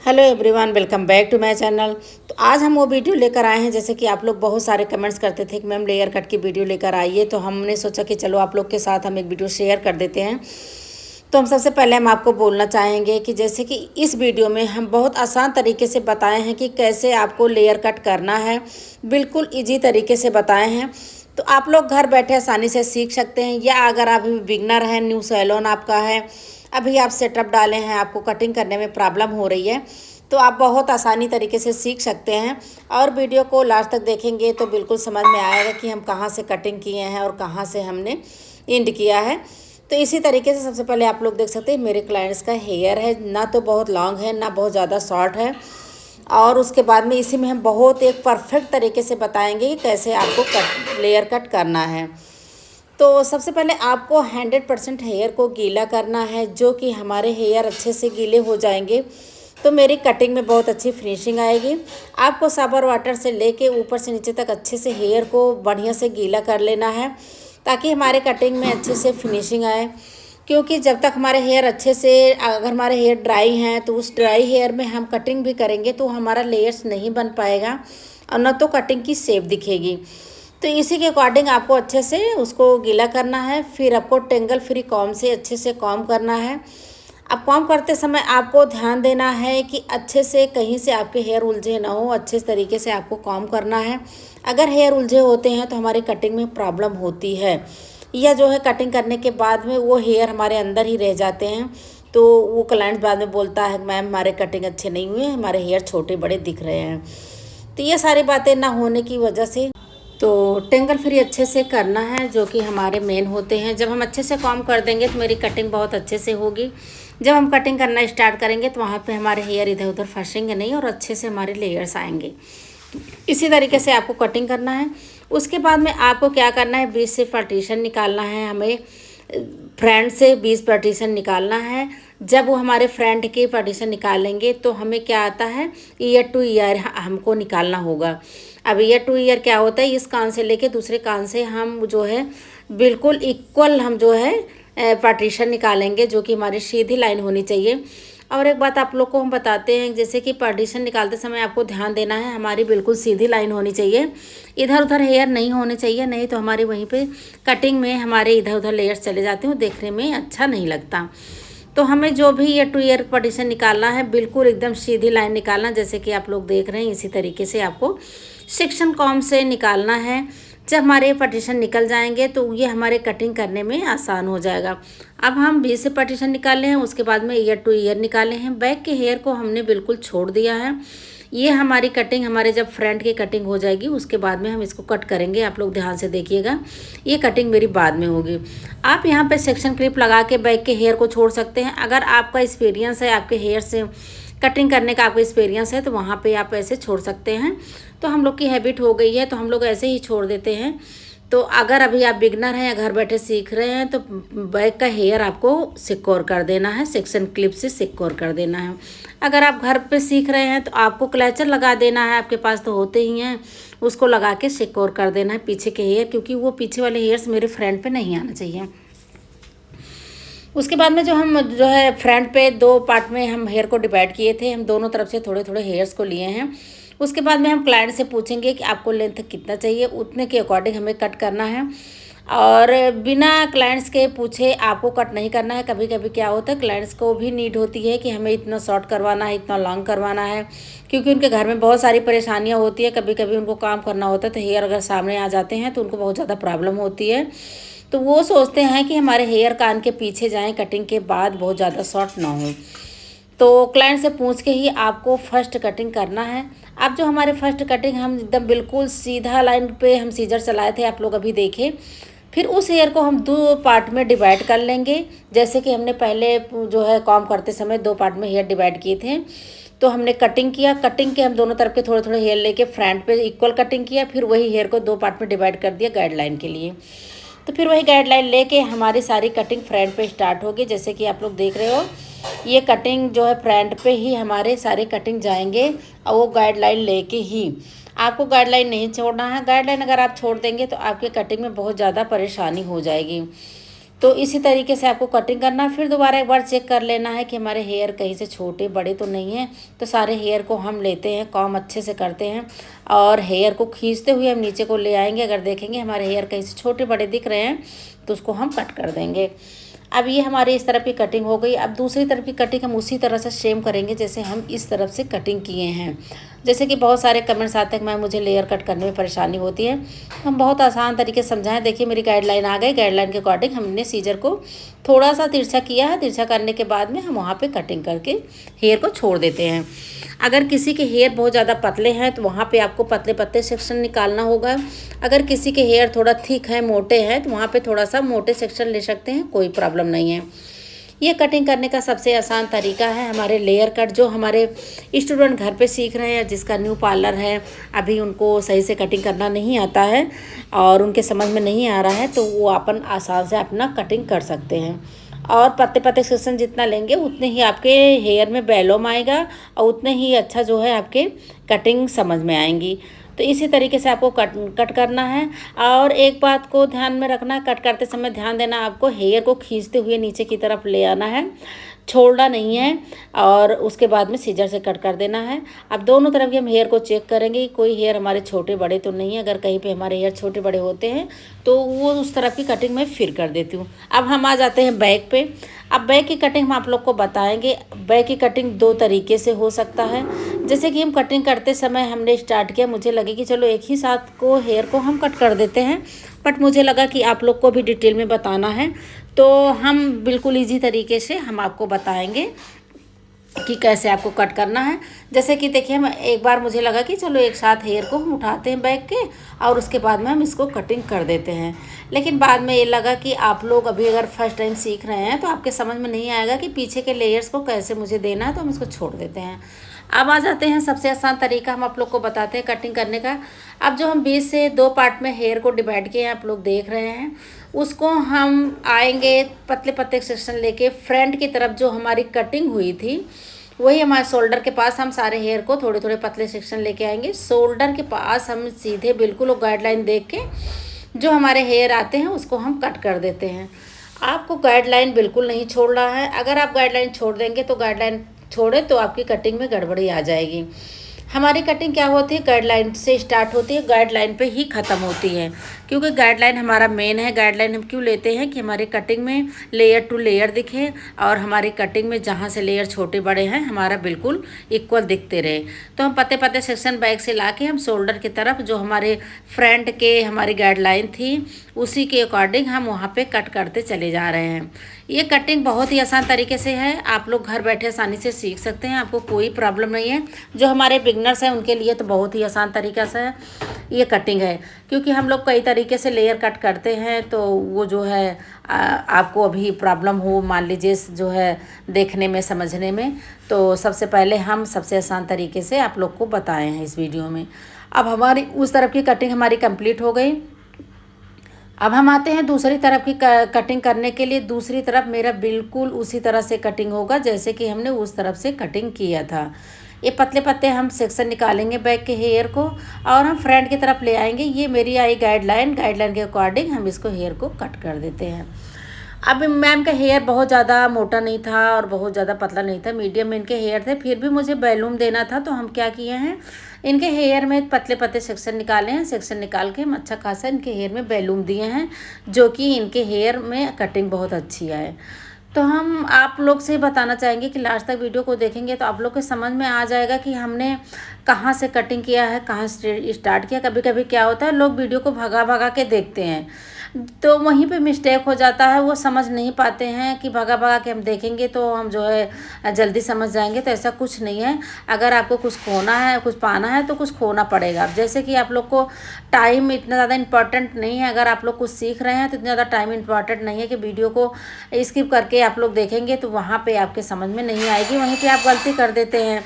Hello everyone, welcome back to my channel. तो आज हम वो वीडियो लेकर आए हैं, जैसे कि आप लोग बहुत सारे कमेंट्स करते थे कि मैम लेयर कट की वीडियो लेकर आइए। तो हमने सोचा कि चलो आप लोग के साथ हम एक वीडियो शेयर कर देते हैं। तो हम सबसे पहले हम आपको बोलना चाहेंगे कि जैसे कि इस वीडियो में हम बहुत आसान तरीके से बताए हैं कि कैसे आपको लेयर कट करना है, बिल्कुल ईजी तरीके से बताए हैं। तो आप लोग घर बैठे आसानी से सीख सकते हैं, या अगर आप बिगनर हैं, न्यू सैलून आपका है, अभी आप सेटअप डाले हैं, आपको कटिंग करने में प्रॉब्लम हो रही है, तो आप बहुत आसानी तरीके से सीख सकते हैं। और वीडियो को लास्ट तक देखेंगे तो बिल्कुल समझ में आएगा कि हम कहाँ से कटिंग किए हैं और कहाँ से हमने एंड किया है। तो इसी तरीके से सबसे पहले आप लोग देख सकते हैं मेरे क्लाइंट्स का हेयर है, ना तो बहुत लॉन्ग है ना बहुत ज़्यादा शॉर्ट है। और उसके बाद में इसी में हम बहुत एक परफेक्ट तरीके से बताएंगे कि कैसे आपको लेयर कट करना है। तो सबसे पहले आपको 100% हेयर को गीला करना है, जो कि हमारे हेयर अच्छे से गीले हो जाएंगे तो मेरी कटिंग में बहुत अच्छी फिनिशिंग आएगी। आपको साबर वाटर से लेके ऊपर से नीचे तक अच्छे से हेयर को बढ़िया से गीला कर लेना है, ताकि हमारे कटिंग में अच्छे से फिनिशिंग आए। क्योंकि जब तक हमारे हेयर अच्छे से, अगर हमारे हेयर ड्राई हैं तो उस ड्राई हेयर में हम कटिंग भी करेंगे तो हमारा लेयर्स नहीं बन पाएगा और न तो कटिंग की शेप दिखेगी। तो इसी के अकॉर्डिंग आपको अच्छे से उसको गीला करना है। फिर आपको टेंगल फ्री कॉम्ब से अच्छे से कॉम्ब करना है। अब कॉम्ब करते समय आपको ध्यान देना है कि अच्छे से कहीं से आपके हेयर उलझे ना हो, अच्छे तरीके से आपको कॉम्ब करना है। अगर हेयर उलझे होते हैं तो हमारी कटिंग में प्रॉब्लम होती है, या जो है कटिंग करने के बाद में वो हेयर हमारे अंदर ही रह जाते हैं। तो वो क्लाइंट बाद में बोलता है मैम हमारे कटिंग अच्छे नहीं हुए, हमारे हेयर छोटे बड़े दिख रहे हैं। तो ये सारी बातें ना होने की वजह से तो टेंगल फ्री अच्छे से करना है, जो कि हमारे मेन होते हैं। जब हम अच्छे से कॉम्ब कर देंगे तो मेरी कटिंग बहुत अच्छे से होगी। जब हम कटिंग करना स्टार्ट करेंगे तो वहाँ पे हमारे हेयर इधर उधर फंसेंगे नहीं और अच्छे से हमारे लेयर्स आएंगे। इसी तरीके से आपको कटिंग करना है। उसके बाद में आपको क्या करना है, 20 से पार्टीशन निकालना है। हमें फ्रंट से 20 पार्टीशन निकालना है। जब वो हमारे फ्रंट के पार्टीशन निकालेंगे तो हमें क्या आता है, ईयर टू ईयर हमको निकालना होगा। अब ईयर टू ईयर क्या होता है, इस कान से लेके दूसरे कान से हम जो है बिल्कुल इक्वल हम जो है पार्टीशन निकालेंगे, जो कि हमारी सीधी लाइन होनी चाहिए। और एक बात आप लोग को हम बताते हैं, जैसे कि पार्टीशन निकालते समय आपको ध्यान देना है, हमारी बिल्कुल सीधी लाइन होनी चाहिए, इधर उधर हेयर नहीं होने चाहिए, नहीं तो हमारी वहीं पे कटिंग में हमारे इधर उधर लेयर्स चले जाते हैं, देखने में अच्छा नहीं लगता। तो हमें जो भी ईयर टू ईयर पार्टीशन निकालना है बिल्कुल एकदम सीधी लाइन निकालना, जैसे कि आप लोग देख रहे हैं। इसी तरीके से आपको सेक्शन कॉम्ब से निकालना है। जब हमारे पार्टीशन निकल जाएंगे तो ये हमारे कटिंग करने में आसान हो जाएगा। अब हम 20 से पार्टीशन निकाले हैं, उसके बाद में ईयर टू ईयर निकाले हैं। बैक के हेयर को हमने बिल्कुल छोड़ दिया है। ये हमारी कटिंग, हमारे जब फ्रंट की कटिंग हो जाएगी उसके बाद में हम इसको कट करेंगे। आप लोग ध्यान से देखिएगा, ये कटिंग मेरी बाद में होगी। आप यहाँ पे सेक्शन क्लिप लगा के बैक के हेयर को छोड़ सकते हैं। अगर आपका एक्सपीरियंस है, आपके हेयर से कटिंग करने का आपको एक्सपीरियंस है, तो वहाँ पे आप ऐसे छोड़ सकते हैं। तो हम लोग की हैबिट हो गई है तो हम लोग ऐसे ही छोड़ देते हैं। तो अगर अभी आप बिगनर हैं या घर बैठे सीख रहे हैं तो बैक का हेयर आपको सिक्योर कर देना है, सेक्शन क्लिप से सिक्योर कर देना है। अगर आप घर पे सीख रहे हैं तो आपको क्लचर लगा देना है, आपके पास तो होते ही हैं, उसको लगा के सिक्योर कर देना है पीछे के हेयर, क्योंकि वो पीछे वाले हेयर्स मेरे फ्रंट पे नहीं आना चाहिए। उसके बाद में हम जो है फ्रंट पे 2 पार्ट में हम हेयर को डिवाइड किए थे, हम दोनों तरफ से थोड़े थोड़े हेयर्स को लिए हैं। उसके बाद में हम क्लाइंट से पूछेंगे कि आपको लेंथ कितना चाहिए, उतने के अकॉर्डिंग हमें कट करना है। और बिना क्लाइंट्स के पूछे आपको कट नहीं करना है। कभी कभी क्या होता है, क्लाइंट्स को भी नीड होती है कि हमें इतना शॉर्ट करवाना है, इतना लॉन्ग करवाना है, क्योंकि उनके घर में बहुत सारी परेशानियां होती है। कभी कभी उनको काम करना होता है तो हेयर अगर सामने आ जाते हैं तो उनको बहुत ज़्यादा प्रॉब्लम होती है। तो वो सोचते हैं कि हमारे हेयर कान के पीछे जाएं, कटिंग के बाद बहुत ज़्यादा शॉर्ट ना हो। तो क्लाइंट से पूछ के ही आपको फर्स्ट कटिंग करना है। अब जो हमारे फर्स्ट कटिंग हम एकदम बिल्कुल सीधा लाइन पे हम सीजर चलाए थे, आप लोग अभी देखे। फिर उस हेयर को हम 2 पार्ट में डिवाइड कर लेंगे, जैसे कि हमने पहले जो है कॉम्ब करते समय 2 पार्ट में हेयर डिवाइड किए थे। तो हमने कटिंग किया, कटिंग के हम दोनों तरफ के थोड़े थोड़े हेयर लेके फ्रंट पे इक्वल कटिंग किया, फिर वही हेयर को 2 पार्ट में डिवाइड कर दिया गाइडलाइन के लिए। तो फिर वही गाइडलाइन लेके हमारी सारी कटिंग फ्रंट पे स्टार्ट होगी। जैसे कि आप लोग देख रहे हो, ये कटिंग जो है फ्रंट पे ही हमारे सारे कटिंग जाएंगे, और वो गाइडलाइन लेके ही। आपको गाइडलाइन नहीं छोड़ना है। गाइडलाइन अगर आप छोड़ देंगे तो आपके कटिंग में बहुत ज़्यादा परेशानी हो जाएगी। तो इसी तरीके से आपको कटिंग करना है। फिर दोबारा एक बार चेक कर लेना है कि हमारे हेयर कहीं से छोटे बड़े तो नहीं हैं। तो सारे हेयर को हम लेते हैं, कॉम्ब अच्छे से करते हैं और हेयर को खींचते हुए हम नीचे को ले आएंगे। अगर देखेंगे हमारे हेयर कहीं से छोटे बड़े दिख रहे हैं तो उसको हम कट कर देंगे। अब ये हमारी इस तरफ की कटिंग हो गई। अब दूसरी तरफ की कटिंग हम उसी तरह से सेम करेंगे जैसे हम इस तरफ से कटिंग किए हैं। जैसे कि बहुत सारे कमेंट्स आते हैं कि मैम मुझे लेयर कट करने में परेशानी होती है, हम बहुत आसान तरीके से समझाएं। देखिए मेरी गाइडलाइन आ गई, गाइडलाइन के अकॉर्डिंग हमने सीजर को थोड़ा सा तिरछा किया है। तिरछा करने के बाद में हम वहाँ पे कटिंग करके हेयर को छोड़ देते हैं। अगर किसी के हेयर बहुत ज़्यादा पतले हैं तो वहाँ पे आपको पतले पतले सेक्शन निकालना होगा। अगर किसी के हेयर थोड़ा थिक है, मोटे हैं, तो वहाँ पे थोड़ा सा मोटे सेक्शन ले सकते हैं, कोई प्रॉब्लम नहीं है। ये कटिंग करने का सबसे आसान तरीका है हमारे लेयर कट। जो हमारे स्टूडेंट घर पे सीख रहे हैं, जिसका न्यू पार्लर है, अभी उनको सही से कटिंग करना नहीं आता है और उनके समझ में नहीं आ रहा है, तो वो अपन आसान से अपना कटिंग कर सकते हैं। और पत्ते पत्ते सेक्शन जितना लेंगे उतने ही आपके हेयर में बैलोम आएगा और उतने ही अच्छा जो है आपके कटिंग समझ में आएंगी। तो इसी तरीके से आपको कट करना है। और एक बात को ध्यान में रखना, कट करते समय ध्यान देना, आपको हेयर को खींचते हुए नीचे की तरफ ले आना है, छोड़ना नहीं है। और उसके बाद में सीजर से कट कर देना है। अब दोनों तरफ के हम हेयर को चेक करेंगे, कोई हेयर हमारे छोटे बड़े तो नहीं है। अगर कहीं पे हमारे हेयर छोटे बड़े होते हैं तो वो उस तरफ की कटिंग मैं फिर कर देती हूँ। अब हम आ जाते हैं बैक पे। अब बैक की कटिंग हम आप लोग को बताएंगे। बैक की कटिंग दो तरीके से हो सकता है। जैसे कि हम कटिंग करते समय हमने स्टार्ट किया, मुझे लगे कि चलो एक ही साथ को हेयर को हम कट कर देते हैं, बट मुझे लगा कि आप लोग को भी डिटेल में बताना है, तो हम बिल्कुल इजी तरीके से हम आपको बताएंगे कि कैसे आपको कट करना है। जैसे कि देखिए मैं एक बार मुझे लगा कि चलो एक साथ हेयर को हम उठाते हैं बैक के और उसके बाद में हम इसको कटिंग कर देते हैं। लेकिन बाद में ये लगा कि आप लोग अभी अगर फर्स्ट टाइम सीख रहे हैं तो आपके समझ में नहीं आएगा कि पीछे के लेयर्स को कैसे मुझे देना है, तो हम इसको छोड़ देते हैं। अब आ जाते हैं सबसे आसान तरीका हम आप लोग को बताते हैं कटिंग करने का। अब जो हम 20 से 2 पार्ट में हेयर को डिवाइड किए हैं, आप लोग देख रहे हैं, उसको हम आएंगे पतले पतले सेक्शन लेके फ्रंट की तरफ जो हमारी कटिंग हुई थी वही हमारे शोल्डर के पास हम सारे हेयर को थोड़े थोड़े पतले सेक्शन लेके आएंगे। शोल्डर के पास हम सीधे बिल्कुल वो गाइडलाइन देख के जो हमारे हेयर आते हैं उसको हम कट कर देते हैं। आपको गाइडलाइन बिल्कुल नहीं छोड़ना है। अगर आप गाइडलाइन छोड़ देंगे तो गाइडलाइन छोड़े तो आपकी कटिंग में गड़बड़ी आ जाएगी। हमारी कटिंग क्या होती है, गाइडलाइन से स्टार्ट होती है, गाइडलाइन पे ही ख़त्म होती है, क्योंकि गाइडलाइन हमारा मेन है। गाइडलाइन हम क्यों लेते हैं कि हमारी कटिंग में लेयर टू लेयर दिखे और हमारी कटिंग में जहाँ से लेयर छोटे बड़े हैं हमारा बिल्कुल इक्वल दिखते रहे। तो हम पत्ते पत्ते सेक्शन बैक से ला के हम शोल्डर की तरफ जो हमारे फ्रंट के हमारी गाइडलाइन थी उसी के अकॉर्डिंग हम वहाँ पे कट करते चले जा रहे हैं। ये कटिंग बहुत ही आसान तरीके से है, आप लोग घर बैठे आसानी से सीख सकते हैं, आपको कोई प्रॉब्लम नहीं है। जो हमारे बिगनर्स हैं उनके लिए तो बहुत ही आसान तरीका से ये कटिंग है, क्योंकि हम लोग कई तरीके से लेयर कट करते हैं तो वो जो है आपको अभी प्रॉब्लम हो, मान लीजिए जो है देखने में समझने में, तो सबसे पहले हम सबसे आसान तरीके से आप लोग को बताए हैं इस वीडियो में। अब हमारी उस तरफ की कटिंग हमारी कंप्लीट हो गई। अब हम आते हैं दूसरी तरफ की कटिंग करने के लिए। दूसरी तरफ मेरा बिल्कुल उसी तरह से कटिंग होगा जैसे कि हमने उस तरफ से कटिंग किया था। ये पतले पत्ते हम सेक्शन निकालेंगे बैक के हेयर को और हम फ्रंट की तरफ ले आएंगे। ये मेरी आई गाइडलाइन के अकॉर्डिंग हम इसको हेयर को कट कर देते हैं। अब मैम का हेयर बहुत ज़्यादा मोटा नहीं था और बहुत ज़्यादा पतला नहीं था, मीडियम इनके हेयर थे, फिर भी मुझे बैलूम देना था, तो हम क्या किए हैं, इनके हेयर में पतले पतले सेक्शन निकाले हैं। सेक्शन निकाल के हम अच्छा खासा इनके हेयर में बैलूम दिए हैं, जो कि इनके हेयर में कटिंग बहुत अच्छी आए। तो हम आप लोग से बताना चाहेंगे कि लास्ट तक वीडियो को देखेंगे तो आप लोग को समझ में आ जाएगा कि हमने कहाँ से कटिंग किया है, कहाँ से स्टार्ट किया। कभी कभी क्या होता है, लोग वीडियो को भगा भगा के देखते हैं तो वहीं पे मिस्टेक हो जाता है, वो समझ नहीं पाते हैं कि भगा भगा के हम देखेंगे तो हम जो है जल्दी समझ जाएंगे। तो ऐसा कुछ नहीं है। अगर आपको कुछ खोना है, कुछ पाना है तो कुछ खोना पड़ेगा। अब जैसे कि आप लोग को टाइम इतना ज़्यादा इम्पॉर्टेंट नहीं है, अगर आप लोग कुछ सीख रहे हैं तो इतना ज़्यादा टाइम इम्पॉर्टेंट नहीं है कि वीडियो को स्किप करके आप लोग देखेंगे तो वहाँ पर आपके समझ में नहीं आएगी, वहीं पर आप गलती कर देते हैं।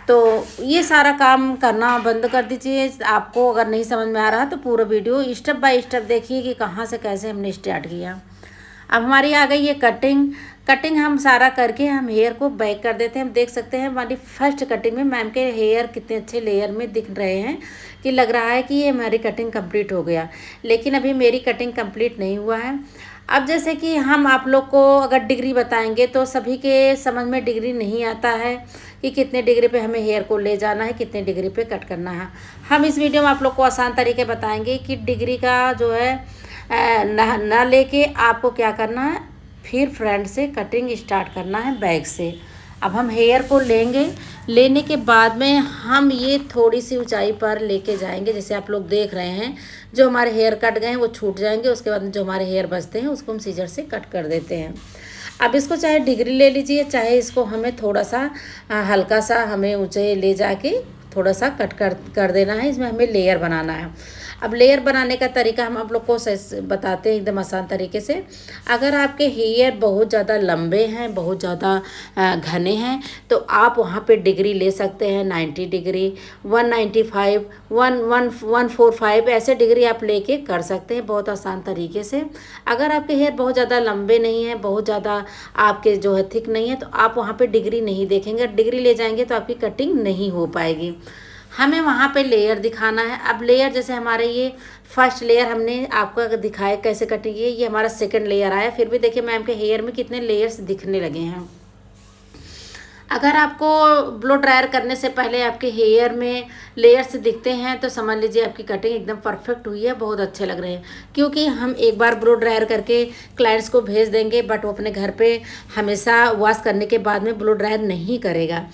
तो ये सारा काम करना बंद कर दीजिए। आपको अगर नहीं समझ में आ रहा तो पूरा वीडियो स्टेप बाय स्टेप देखिए कि कहाँ से कैसे हमने स्टार्ट किया। अब हमारी आ गई ये कटिंग हम सारा करके हम हेयर को बैक कर देते हैं। हम देख सकते हैं हमारी फर्स्ट कटिंग में मैम के हेयर कितने अच्छे लेयर में दिख रहे हैं कि लग रहा है कि ये हमारी कटिंग कंप्लीट हो गया, लेकिन अभी मेरी कटिंग कंप्लीट नहीं हुआ है। अब जैसे कि हम आप लोग को अगर डिग्री बताएंगे तो सभी के समझ में डिग्री नहीं आता है कि कितने डिग्री पे हमें हेयर को ले जाना है, कितने डिग्री पे कट करना है। हम इस वीडियो में आप लोग को आसान तरीके बताएंगे कि डिग्री का जो है ना लेके आपको क्या करना है, फिर फ्रंट से कटिंग स्टार्ट करना है बैक से। अब हम हेयर को लेंगे, लेने के बाद में हम ये थोड़ी सी ऊंचाई पर लेके जाएंगे, जैसे आप लोग देख रहे हैं। जो हमारे हेयर कट गए हैं वो छूट जाएंगे, उसके बाद जो हमारे हेयर बचते हैं उसको हम सीजर से कट कर देते हैं। अब इसको चाहे डिग्री ले लीजिए, चाहे इसको हमें थोड़ा सा हल्का सा हमें ऊंचे ले जाके थोड़ा सा कट कर देना है। इसमें हमें लेयर बनाना है। अब लेयर बनाने का तरीका हम आप लोग को बताते हैं एकदम आसान तरीके से। अगर आपके हेयर बहुत ज़्यादा लंबे हैं, बहुत ज़्यादा घने हैं, तो आप वहाँ पे डिग्री ले सकते हैं 90 डिग्री, 195, 145 ऐसे डिग्री आप लेके कर सकते हैं बहुत आसान तरीके से। अगर आपके हेयर बहुत ज़्यादा लंबे नहीं हैं, बहुत ज़्यादा आपके जो है थिक नहीं है, तो आप वहाँ पे डिग्री नहीं देखेंगे। डिग्री ले जाएंगे तो आपकी कटिंग नहीं हो पाएगी। हमें वहाँ पे लेयर दिखाना है। अब लेयर जैसे हमारे ये फर्स्ट लेयर हमने आपको अगर दिखाया कैसे कटिंग की, ये हमारा सेकंड लेयर आया। फिर भी देखिए मैम के हेयर में कितने लेयर्स दिखने लगे हैं। अगर आपको ब्लो ड्रायर करने से पहले आपके हेयर में लेयर्स दिखते हैं तो समझ लीजिए आपकी कटिंग एकदम परफेक्ट हुई है, बहुत अच्छे लग रहे हैं। क्योंकि हम एक बार ब्लो ड्रायर करके क्लाइंट्स को भेज देंगे, बट वो अपने घर पे हमेशा वॉश करने के बाद में ब्लो ड्रायर नहीं करेगा।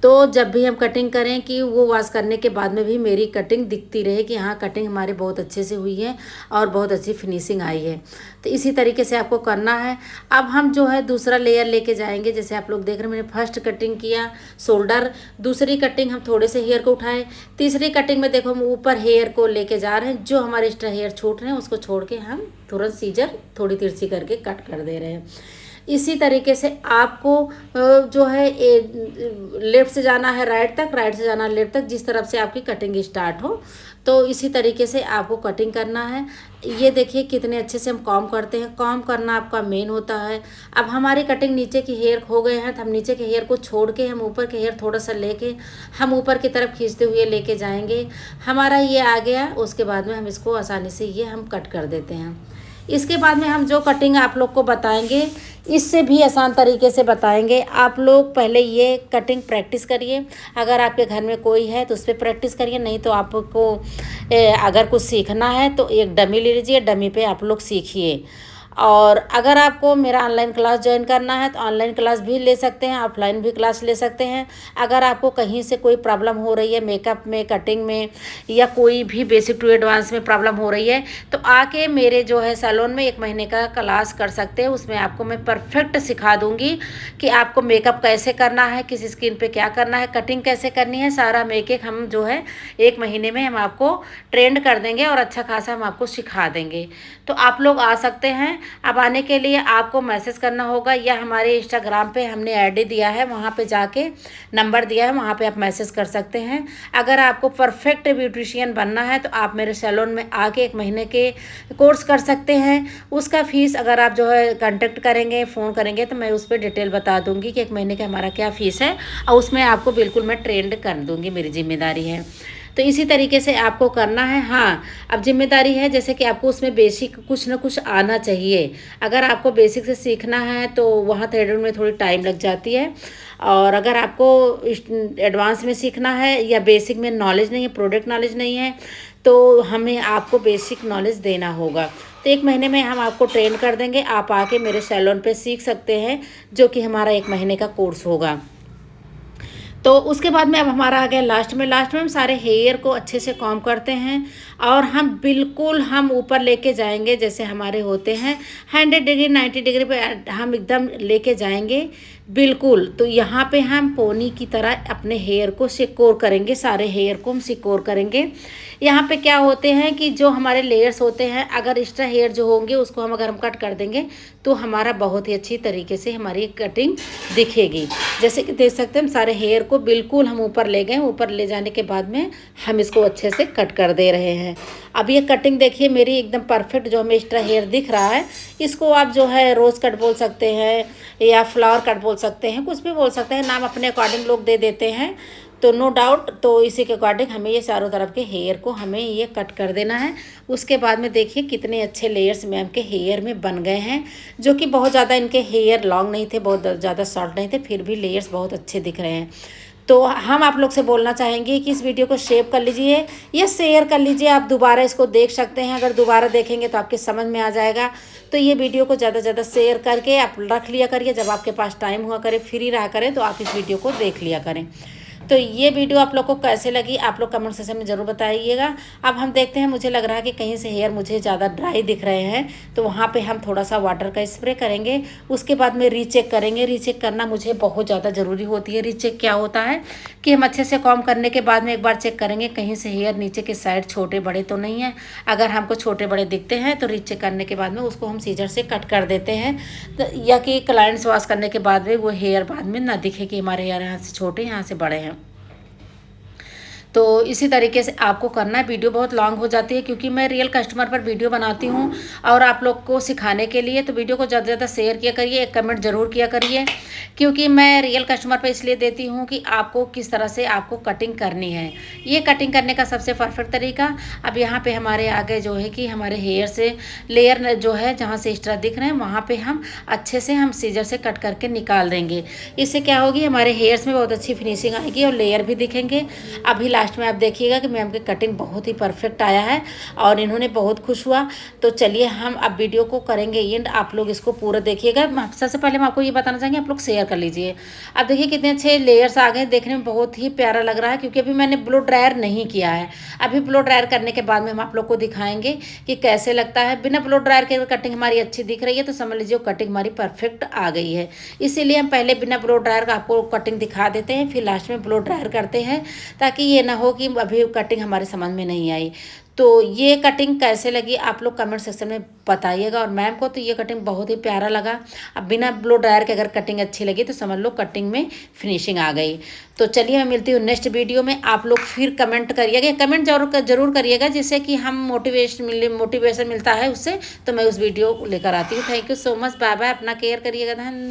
तो जब भी हम कटिंग करें कि वो वॉश करने के बाद में भी मेरी कटिंग दिखती रहे कि हाँ कटिंग हमारी बहुत अच्छे से हुई है और बहुत अच्छी फिनिशिंग आई है। तो इसी तरीके से आपको करना है। अब हम जो है दूसरा लेयर लेके जाएंगे। जैसे आप लोग देख रहे हैं मैंने फर्स्ट कटिंग किया शोल्डर, दूसरी कटिंग हम थोड़े से हेयर को उठाए, तीसरी कटिंग में देखो हम ऊपर हेयर को लेके जा रहे हैं। जो हमारे एक्स्ट्रा हेयर छूट रहे हैं उसको छोड़ के हम तुरंत सीजर थोड़ी तिरछी करके कट कर दे रहे हैं। इसी तरीके से आपको जो है लेफ़्ट से जाना है राइट तक, राइट से जाना है लेफ़्ट तक, जिस तरफ से आपकी कटिंग स्टार्ट हो। तो इसी तरीके से आपको कटिंग करना है। ये देखिए कितने अच्छे से हम कॉम्ब करते हैं। कॉम्ब करना आपका मेन होता है। अब हमारी कटिंग नीचे के हेयर हो गए हैं तो हम नीचे के हेयर को छोड़ के हम ऊपर के हेयर थोड़ा सा लेके हम ऊपर की तरफ खींचते हुए लेके जाएंगे। हमारा ये आ गया, उसके बाद में हम इसको आसानी से ये हम कट कर देते हैं। इसके बाद में हम जो कटिंग आप लोग को बताएंगे इससे भी आसान तरीके से बताएंगे। आप लोग पहले ये कटिंग प्रैक्टिस करिए। अगर आपके घर में कोई है तो उस पर प्रैक्टिस करिए, नहीं तो आपको अगर कुछ सीखना है तो एक डमी ले लीजिए, डमी पे आप लोग सीखिए। और अगर आपको मेरा ऑनलाइन क्लास ज्वाइन करना है तो ऑनलाइन क्लास भी ले सकते हैं, ऑफलाइन भी क्लास ले सकते हैं। अगर आपको कहीं से कोई प्रॉब्लम हो रही है मेकअप में, कटिंग में, या कोई भी बेसिक टू एडवांस में प्रॉब्लम हो रही है तो आके मेरे जो है सैलून में 1 महीने का क्लास कर सकते हैं। उसमें आपको मैं परफेक्ट सिखा दूँगी कि आपको मेकअप कैसे करना है, किस स्किन पर क्या करना है, कटिंग कैसे करनी है, सारा एक हम जो है 1 महीने में हम आपको ट्रेंड कर देंगे और अच्छा खासा हम आपको सिखा देंगे। तो आप लोग आ सकते हैं। अब आने के लिए आपको मैसेज करना होगा या हमारे इंस्टाग्राम पे हमने आईडी दिया है, वहाँ पे जाके नंबर दिया है, वहाँ पे आप मैसेज कर सकते हैं। अगर आपको परफेक्ट ब्यूटिशियन बनना है तो आप मेरे सैलून में आके 1 महीने के कोर्स कर सकते हैं। उसका फ़ीस अगर आप जो है कांटेक्ट करेंगे, फ़ोन करेंगे तो मैं उस पर डिटेल बता दूँगी कि 1 महीने का हमारा क्या फ़ीस है, और उसमें आपको बिल्कुल मैं ट्रेंड कर दूँगी, मेरी जिम्मेदारी है। तो इसी तरीके से आपको करना है। हाँ, अब जिम्मेदारी है जैसे कि आपको उसमें बेसिक कुछ ना कुछ आना चाहिए। अगर आपको बेसिक से सीखना है तो वहाँ थ्रेडिंग में थोड़ी टाइम लग जाती है, और अगर आपको एडवांस में सीखना है या बेसिक में नॉलेज नहीं है, प्रोडक्ट नॉलेज नहीं है, तो हमें आपको बेसिक नॉलेज देना होगा। तो 1 महीने में हम आपको ट्रेन कर देंगे। आप आके मेरे सैलून पे सीख सकते हैं, जो कि हमारा 1 महीने का कोर्स होगा। तो उसके बाद में अब हमारा आ गया लास्ट में हम सारे हेयर को अच्छे से कॉम्ब करते हैं और हम बिल्कुल हम ऊपर लेके जाएंगे। जैसे हमारे होते हैं 100 डिग्री 90 डिग्री पे हम एकदम लेके जाएंगे बिल्कुल। तो यहाँ पे हम पोनी की तरह अपने हेयर को सिकोर करेंगे, सारे हेयर को हम सिकोर करेंगे। यहाँ पे क्या होते हैं कि जो हमारे लेयर्स होते हैं, अगर एक्स्ट्रा हेयर जो होंगे उसको अगर हम कट कर देंगे तो हमारा बहुत ही अच्छी तरीके से हमारी कटिंग दिखेगी। जैसे कि देख सकते हैं हम सारे हेयर को बिल्कुल हम ऊपर ले गए। ऊपर ले जाने के बाद में हम इसको अच्छे से कट कर दे रहे हैं। अब ये कटिंग देखिए मेरी एकदम परफेक्ट, जो हमें एक्स्ट्रा हेयर दिख रहा है इसको आप जो है रोज़ कट बोल सकते हैं या फ्लावर कट बोल सकते हैं, कुछ भी बोल सकते हैं, नाम अपने अकॉर्डिंग लोग दे देते हैं। तो नो डाउट, तो इसी के अकॉर्डिंग हमें ये चारों तरफ के हेयर को हमें ये कट कर देना है। उसके बाद में देखिए कितने अच्छे लेयर्स मैम के हेयर में बन गए हैं, जो कि बहुत ज़्यादा इनके हेयर लॉन्ग नहीं थे, बहुत ज़्यादा शॉर्ट नहीं थे, फिर भी लेयर्स बहुत अच्छे दिख रहे हैं। तो हम आप लोग से बोलना चाहेंगे कि इस वीडियो को सेव कर लीजिए या शेयर कर लीजिए। आप दोबारा इसको देख सकते हैं, अगर दोबारा देखेंगे तो आपके समझ में आ जाएगा। तो ये वीडियो को ज़्यादा से ज़्यादा शेयर करके आप रख लिया करिए, जब आपके पास टाइम हुआ करे, फ्री रहा करें, तो आप इस वीडियो को देख लिया करें। तो ये वीडियो आप लोग को कैसे लगी आप लोग कमेंट सेक्शन में ज़रूर बताइएगा। अब हम देखते हैं, मुझे लग रहा है कि कहीं से हेयर मुझे ज़्यादा ड्राई दिख रहे हैं, तो वहाँ पे हम थोड़ा सा वाटर का स्प्रे करेंगे। उसके बाद में रीचेक करेंगे। रीचेक करना मुझे बहुत ज़्यादा ज़रूरी होती है। रीचेक क्या होता है कि हम अच्छे से कॉम्ब करने के बाद में एक बार चेक करेंगे कहीं से हेयर नीचे के साइड छोटे बड़े तो नहीं है। अगर हमको छोटे बड़े दिखते हैं तो रीचेक करने के बाद में उसको हम सीजर से कट कर देते हैं, या कि क्लाइंट्स वॉश करने के बाद में वो हेयर बाद में ना दिखे कि हमारे हेयर यहाँ से छोटे यहाँ से बड़े हैं। तो इसी तरीके से आपको करना है। वीडियो बहुत लॉन्ग हो जाती है क्योंकि मैं रियल कस्टमर पर वीडियो बनाती हूँ और आप लोग को सिखाने के लिए। तो वीडियो को ज़्यादा से ज़्यादा शेयर किया करिए, एक कमेंट ज़रूर किया करिए, क्योंकि मैं रियल कस्टमर पर इसलिए देती हूँ कि आपको किस तरह से आपको कटिंग करनी है। ये कटिंग करने का सबसे परफेक्ट तरीका। अब यहाँ पे हमारे आगे जो है कि हमारे हेयर से लेयर जो है जहाँ से एक्स्ट्रा दिख रहे हैं वहाँ पे हम अच्छे से हम सीजर से कट करके निकाल देंगे। इससे क्या होगी, हमारे हेयर्स में बहुत अच्छी फिनिशिंग आएगी और लेयर भी दिखेंगे। अभी लास्ट में आप देखिएगा कि मैम की कटिंग बहुत ही परफेक्ट आया है और इन्होंने बहुत खुश हुआ। तो चलिए हम अब वीडियो को करेंगे एंड, आप लोग इसको पूरा देखिएगा। सबसे पहले हम आपको ये बताना चाहेंगे, आप लोग शेयर कर लीजिए। अब देखिए कितने अच्छे लेयर्स आ गए, देखने में बहुत ही प्यारा लग रहा है, क्योंकि अभी मैंने ब्लो ड्रायर नहीं किया है। अभी ब्लो ड्रायर करने के बाद में हम आप लोग को दिखाएंगे कि कैसे लगता है। बिना ब्लो ड्रायर के कटिंग हमारी अच्छी दिख रही है तो समझ लीजिए कटिंग हमारी परफेक्ट आ गई है। इसीलिए हम पहले बिना ब्लो ड्रायर का आपको कटिंग दिखा देते हैं, फिर लास्ट में ब्लो ड्रायर करते हैं, ताकि ये ना हो कि अभी कटिंग हमारे समझ में नहीं आई। तो ये कटिंग कैसे लगी आप लोग कमेंट सेक्शन में बताइएगा। और मैम को तो ये कटिंग बहुत ही प्यारा लगा। अब बिना ब्लो ड्रायर के अगर कटिंग अच्छी लगी तो समझ लो कटिंग में फिनिशिंग आ गई। तो चलिए मैं मिलती हूँ नेक्स्ट वीडियो में। आप लोग फिर कमेंट करिएगा, कमेंट जरूर करिएगा, जिससे कि हम मोटिवेशन मिलता है उससे। तो मैं उस वीडियो लेकर आती हूँ। Thank you so much, bye bye, अपना केयर करिएगा। धन्यवाद।